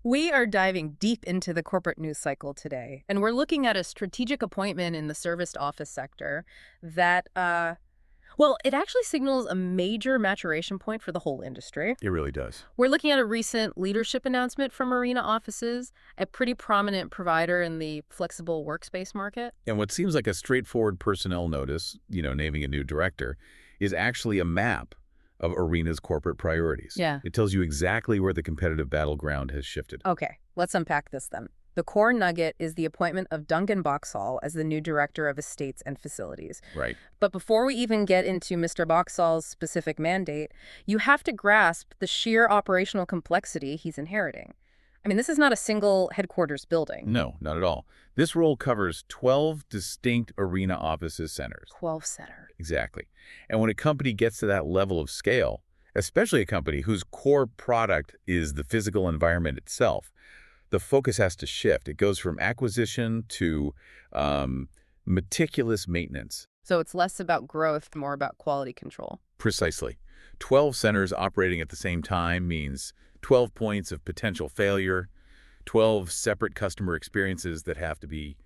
We are diving deep into the corporate news cycle today, and we're looking at a strategic appointment in the serviced office sector that, it actually signals a major maturation point for the whole industry. It really does. We're looking at a recent leadership announcement from Arena Offices, a pretty prominent provider in the flexible workspace market. And what seems like a straightforward personnel notice, naming a new director, is actually a map of Arena's corporate priorities. Yeah. It tells you exactly where the competitive battleground has shifted. Okay, let's unpack this then. The core nugget is the appointment of Duncan Boxall as the new director of estates and facilities. Right. But before we even get into Mr. Boxall's specific mandate, you have to grasp the sheer operational complexity he's inheriting. I mean, this is not a single headquarters building. No, not at all. This role covers 12 distinct Arena offices centers. 12 center. Exactly. And when a company gets to that level of scale, especially a company whose core product is the physical environment itself, the focus has to shift. It goes from acquisition to meticulous maintenance. So it's less about growth, more about quality control. Precisely. 12 centers operating at the same time means 12 points of potential failure, 12 separate customer experiences that have to be,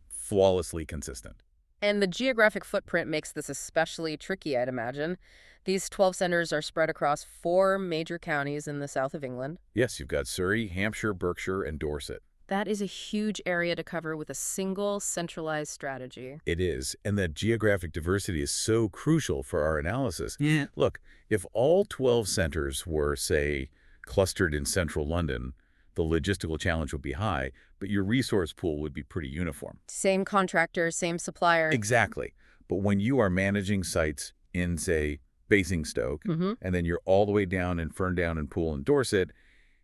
flawlessly consistent. And the geographic footprint makes this especially tricky, I'd imagine. These 12 centers are spread across 4 major counties in the south of England. Yes, you've got Surrey, Hampshire, Berkshire, and Dorset. That is a huge area to cover with a single centralized strategy. It is, and that geographic diversity is so crucial for our analysis. Yeah. Look, if all 12 centers were, say, clustered in central London, the logistical challenge would be high, but your resource pool would be pretty uniform. Same contractor, same supplier. Exactly. But when you are managing sites in, say, Basingstoke, and then you're all the way down in Ferndown and Poole and Dorset,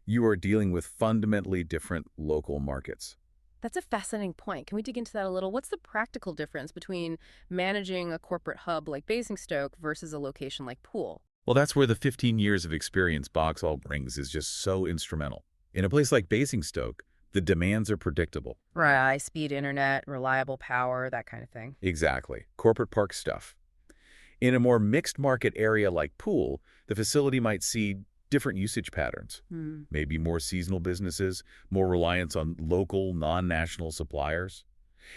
you are dealing with fundamentally different local markets. That's a fascinating point. Can we dig into that a little? What's the practical difference between managing a corporate hub like Basingstoke versus a location like Poole? Well, that's where the 15 years of experience Boxall brings is just so instrumental. In a place like Basingstoke, the demands are predictable. Right, high-speed internet, reliable power, that kind of thing. Exactly. Corporate park stuff. In a more mixed market area like Poole, the facility might see different usage patterns. Maybe more seasonal businesses, more reliance on local, non-national suppliers.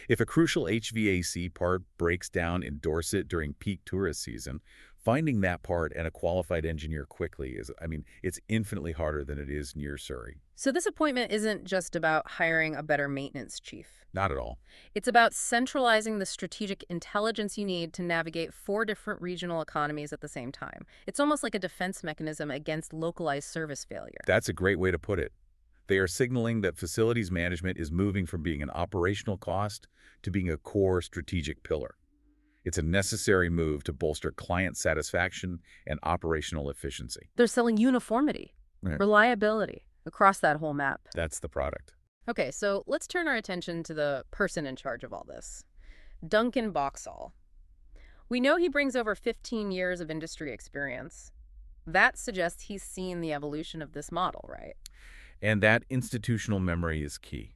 If a crucial HVAC part breaks down in Dorset during peak tourist season, finding that part and a qualified engineer quickly it's infinitely harder than it is near Surrey. So this appointment isn't just about hiring a better maintenance chief. Not at all. It's about centralizing the strategic intelligence you need to navigate 4 different regional economies at the same time. It's almost like a defense mechanism against localized service failure. That's a great way to put it. They are signaling that facilities management is moving from being an operational cost to being a core strategic pillar. It's a necessary move to bolster client satisfaction and operational efficiency. They're selling uniformity, reliability, across that whole map. That's the product. Okay, so let's turn our attention to the person in charge of all this, Duncan Boxall. We know he brings over 15 years of industry experience. That suggests he's seen the evolution of this model, right? And that institutional memory is key.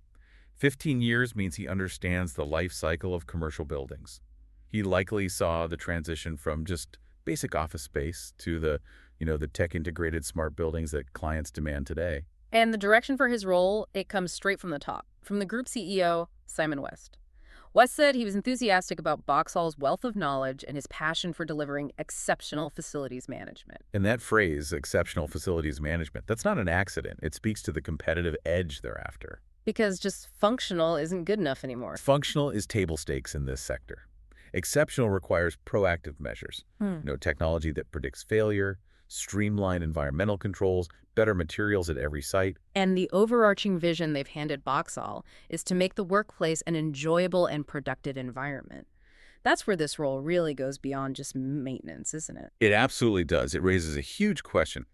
15 years means he understands the life cycle of commercial buildings. He likely saw the transition from just basic office space to the tech-integrated smart buildings that clients demand today. And the direction for his role, it comes straight from the top, from the group CEO, Simon West. West said he was enthusiastic about Boxall's wealth of knowledge and his passion for delivering exceptional facilities management. And that phrase, exceptional facilities management, that's not an accident. It speaks to the competitive edge they're after. Because just functional isn't good enough anymore. Functional is table stakes in this sector. Exceptional requires proactive measures. Technology that predicts failure, streamlined environmental controls, better materials at every site. And the overarching vision they've handed Boxall is to make the workplace an enjoyable and productive environment. That's where this role really goes beyond just maintenance, isn't it? It absolutely does. It raises a huge question.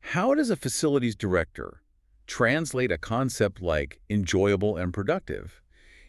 How does a facilities director translate a concept like enjoyable and productive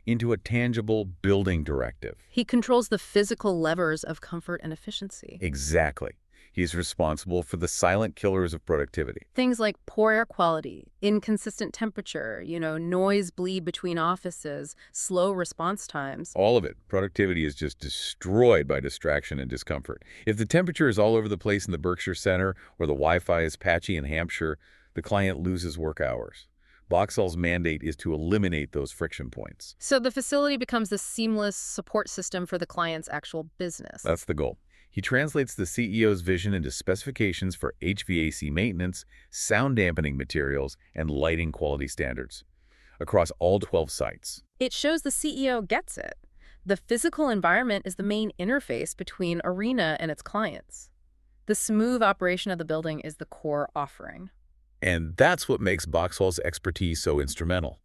into a tangible building directive? He controls the physical levers of comfort and efficiency. Exactly. He's responsible for the silent killers of productivity. Things like poor air quality, inconsistent temperature, noise bleed between offices, slow response times. All of it. Productivity is just destroyed by distraction and discomfort. If the temperature is all over the place in the Berkshire Center or the Wi-Fi is patchy in Hampshire, the client loses work hours. Boxall's mandate is to eliminate those friction points. So the facility becomes the seamless support system for the client's actual business. That's the goal. He translates the CEO's vision into specifications for HVAC maintenance, sound dampening materials, and lighting quality standards across all 12 sites. It shows the CEO gets it. The physical environment is the main interface between Arena and its clients. The smooth operation of the building is the core offering. And that's what makes Boxall's expertise so instrumental.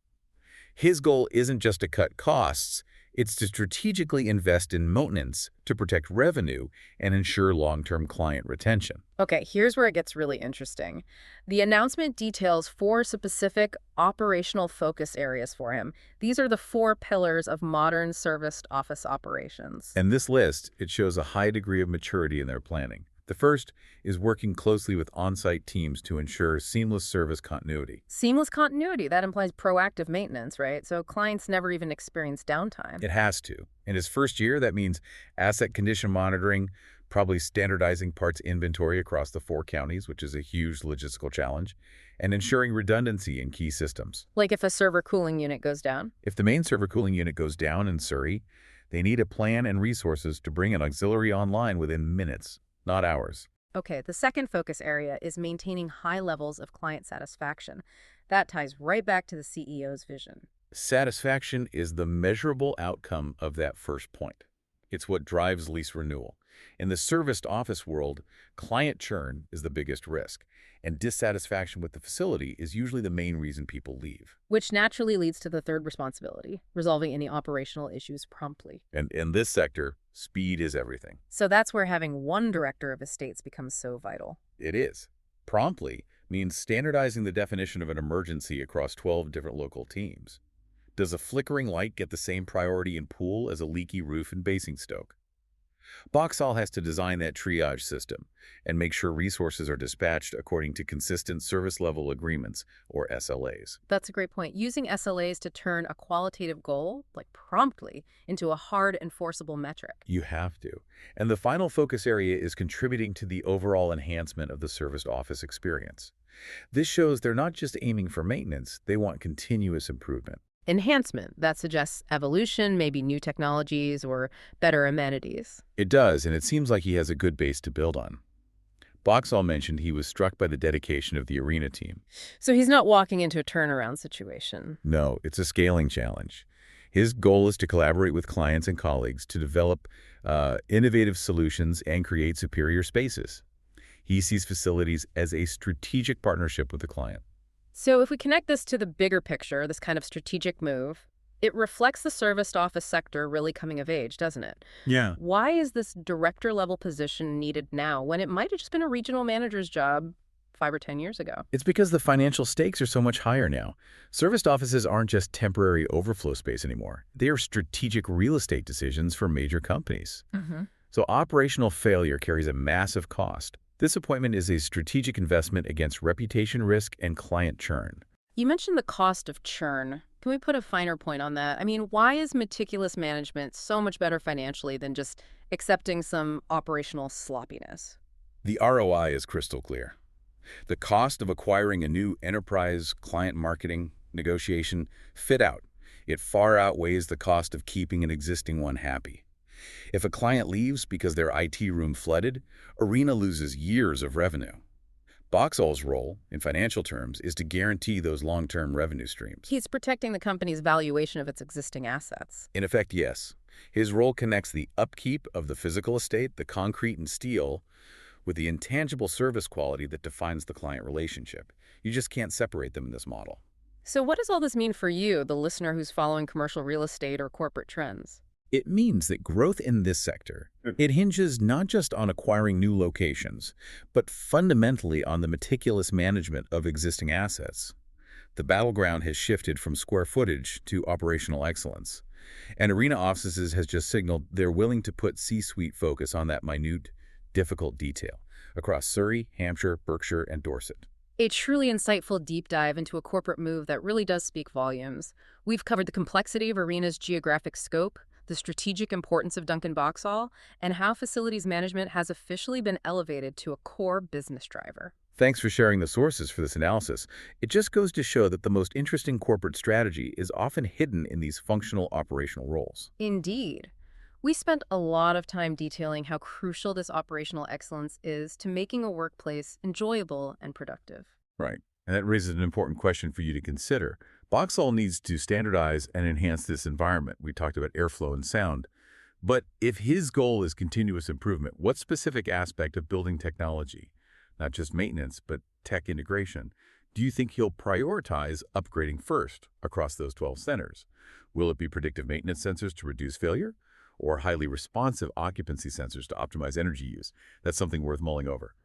His goal isn't just to cut costs, it's to strategically invest in maintenance to protect revenue and ensure long-term client retention. Okay, here's where it gets really interesting. The announcement details 4 specific operational focus areas for him. These are the 4 pillars of modern serviced office operations. And this list, it shows a high degree of maturity in their planning. The first is working closely with on-site teams to ensure seamless service continuity. Seamless continuity, that implies proactive maintenance, right? So clients never even experience downtime. It has to. In his first year, that means asset condition monitoring, probably standardizing parts inventory across the 4 counties, which is a huge logistical challenge, and ensuring redundancy in key systems. Like if a server cooling unit goes down? If the main server cooling unit goes down in Surrey, they need a plan and resources to bring an auxiliary online within minutes, not hours. Okay, the second focus area is maintaining high levels of client satisfaction. That ties right back to the CEO's vision. Satisfaction is the measurable outcome of that first point. It's what drives lease renewal. In the serviced office world, client churn is the biggest risk, and dissatisfaction with the facility is usually the main reason people leave. Which naturally leads to the third responsibility, resolving any operational issues promptly. And in this sector, speed is everything. So that's where having one director of estates becomes so vital. It is. Promptly means standardizing the definition of an emergency across 12 different local teams. Does a flickering light get the same priority in Poole as a leaky roof in Basingstoke? Boxall has to design that triage system and make sure resources are dispatched according to consistent service level agreements, or SLAs. That's a great point. Using SLAs to turn a qualitative goal, like promptly, into a hard enforceable metric. You have to. And the final focus area is contributing to the overall enhancement of the serviced office experience. This shows they're not just aiming for maintenance, they want continuous improvement. Enhancement, that suggests evolution, maybe new technologies or better amenities. It does, and it seems like he has a good base to build on. Boxall mentioned he was struck by the dedication of the Arena team. So he's not walking into a turnaround situation. No, it's a scaling challenge. His goal is to collaborate with clients and colleagues to develop innovative solutions and create superior spaces. He sees facilities as a strategic partnership with the client. So if we connect this to the bigger picture, this kind of strategic move, it reflects the serviced office sector really coming of age, doesn't it? Yeah. Why is this director-level position needed now when it might have just been a regional manager's job 5 or 10 years ago? It's because the financial stakes are so much higher now. Serviced offices aren't just temporary overflow space anymore. They are strategic real estate decisions for major companies. So operational failure carries a massive cost. This appointment is a strategic investment against reputation risk and client churn. You mentioned the cost of churn. Can we put a finer point on that? I mean, why is meticulous management so much better financially than just accepting some operational sloppiness? The ROI is crystal clear. The cost of acquiring a new enterprise client marketing, negotiation, fit out, it far outweighs the cost of keeping an existing one happy. If a client leaves because their IT room flooded, Arena loses years of revenue. Boxall's role, in financial terms, is to guarantee those long-term revenue streams. He's protecting the company's valuation of its existing assets. In effect, yes. His role connects the upkeep of the physical estate, the concrete and steel, with the intangible service quality that defines the client relationship. You just can't separate them in this model. So what does all this mean for you, the listener who's following commercial real estate or corporate trends? It means that growth in this sector, it hinges not just on acquiring new locations, but fundamentally on the meticulous management of existing assets. The battleground has shifted from square footage to operational excellence, and Arena Offices has just signaled they're willing to put C-suite focus on that minute, difficult detail across Surrey, Hampshire, Berkshire, and Dorset. A truly insightful deep dive into a corporate move that really does speak volumes. We've covered the complexity of Arena's geographic scope, the strategic importance of Duncan Boxall, and how facilities management has officially been elevated to a core business driver. Thanks for sharing the sources for this analysis. It just goes to show that the most interesting corporate strategy is often hidden in these functional operational roles. Indeed. We spent a lot of time detailing how crucial this operational excellence is to making a workplace enjoyable and productive. Right. And that raises an important question for you to consider. Boxall needs to standardize and enhance this environment. We talked about airflow and sound. But if his goal is continuous improvement, what specific aspect of building technology, not just maintenance, but tech integration, do you think he'll prioritize upgrading first across those 12 centers? Will it be predictive maintenance sensors to reduce failure, or highly responsive occupancy sensors to optimize energy use? That's something worth mulling over.